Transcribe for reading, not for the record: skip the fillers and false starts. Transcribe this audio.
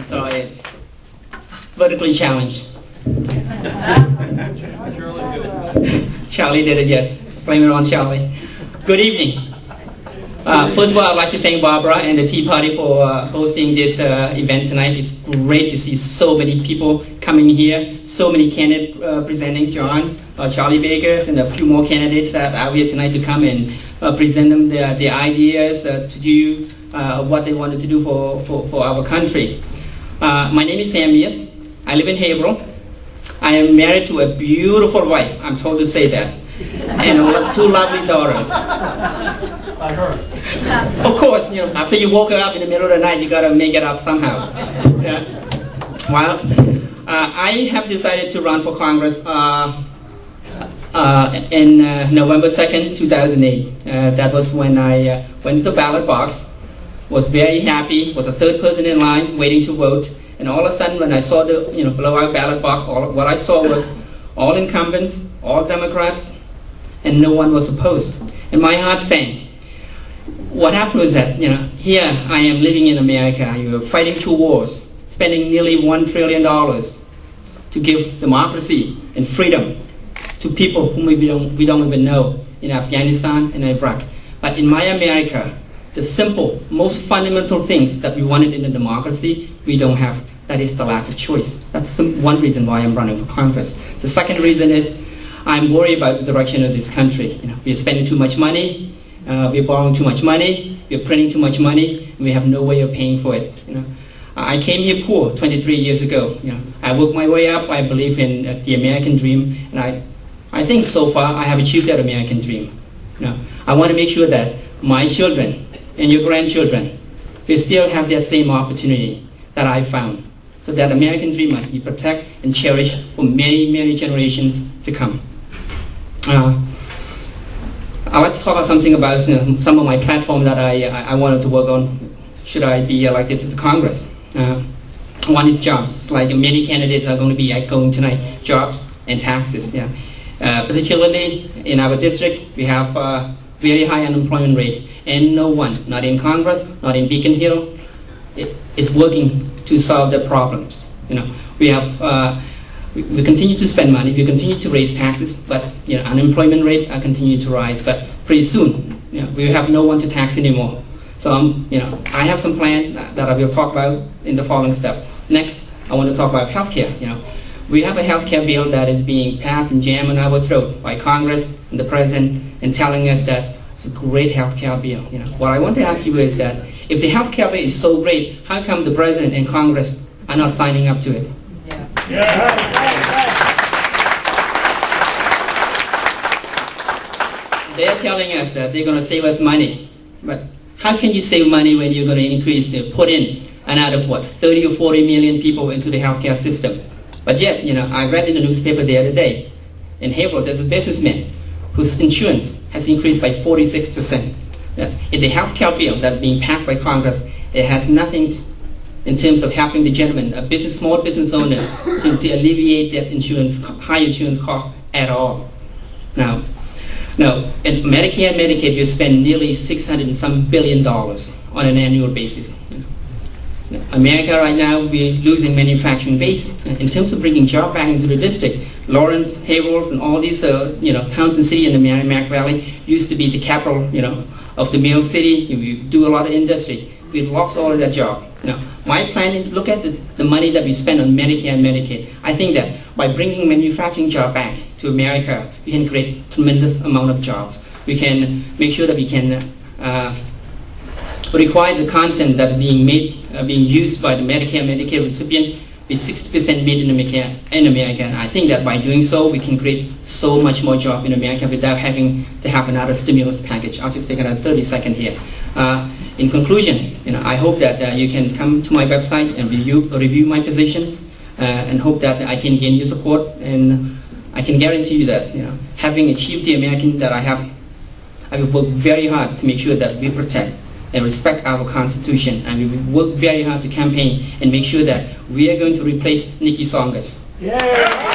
So it's vertically challenged. Charlie did it, yes. Blame it on Charlie. Good evening. First of all, I'd like to thank Barbara and the Tea Party for hosting this event tonight. It's great to see so many people coming here, so many candidates presenting, John, Charlie Bakers, and a few more candidates that are here tonight to come and present them their ideas to do what they wanted to do for our country. My name is Sam Meas. I live in Haverhill. I am married to a beautiful wife, I'm told to say that, and two lovely daughters. Like her. Of course, after you woke up in the middle of the night, you gotta make it up somehow. Yeah. Well, I have decided to run for Congress in November 2nd, 2008. That was when I went to the ballot box, was very happy, was the third person in line waiting to vote, and all of a sudden when I saw the blowout ballot box, what I saw was all incumbents, all Democrats, and no one was opposed. And my heart sank. What happened was that, here I am living in America, you're fighting two wars, spending nearly $1 trillion to give democracy and freedom to people whom we don't even know in Afghanistan and Iraq. But in my America, the simple, most fundamental things that we wanted in a democracy, we don't have. That is the lack of choice. That's one reason why I'm running for Congress. The second reason is I'm worried about the direction of this country. We're spending too much money, we're borrowing too much money, we're printing too much money, and we have no way of paying for it. I came here poor 23 years ago. I worked my way up. I believe in the American dream, and I think so far I have achieved that American dream. I want to make sure that my children and your grandchildren will still have that same opportunity that I found, so that American dream must be protected and cherished for many, many generations to come. I'd like to talk about something about some of my platform that I wanted to work on should I be elected to the Congress. One is jobs, like many candidates are going to be going tonight, jobs and taxes. Particularly in our district, we have very high unemployment rates, and no one, not in Congress, not in Beacon Hill, is working to solve the problems. We have we continue to spend money, we continue to raise taxes, but unemployment rate continue to rise. But pretty soon, we have no one to tax anymore. So I have some plans that I will talk about in the following step. Next, I want to talk about healthcare. We have a healthcare bill that is being passed and jammed on our throat by Congress and the President, and telling us that it's a great healthcare bill. What I want to ask you is that if the healthcare bill is so great, how come the President and Congress are not signing up to it? They're telling us that they're going to save us money, but how can you save money when you're going to put in another 30 or 40 million people into the healthcare system? But yet, I read in the newspaper the other day, in Haverhill, there's a businessman whose insurance has increased by 46%. In the healthcare bill that's being passed by Congress, it has nothing in terms of helping the gentleman, a small business owner, to alleviate that high insurance cost at all. Now, in Medicare and Medicaid, you spend nearly $600 and some billion on an annual basis. America right now, we're losing manufacturing base. In terms of bringing jobs back into the district, Lawrence, Haverhill, and all these towns and cities in the Merrimack Valley used to be the capital of the mill city. We do a lot of industry. We've lost all of that job. My plan is look at the money that we spend on Medicare and Medicaid. I think that by bringing manufacturing jobs back to America, we can create tremendous amount of jobs. We can make sure that we can require the content that's being used by the Medicare and Medicaid recipient be 60% made in America. And I think that by doing so, we can create so much more job in America without having to have another stimulus package. I'll just take another 30 seconds here. In conclusion, I hope that you can come to my website and review my positions, and hope that I can gain your support. And I can guarantee you that, having achieved the American that I have, I will work very hard to make sure that we protect and respect our Constitution, and we will work very hard to campaign and make sure that we are going to replace Niki Tsongas. Yeah.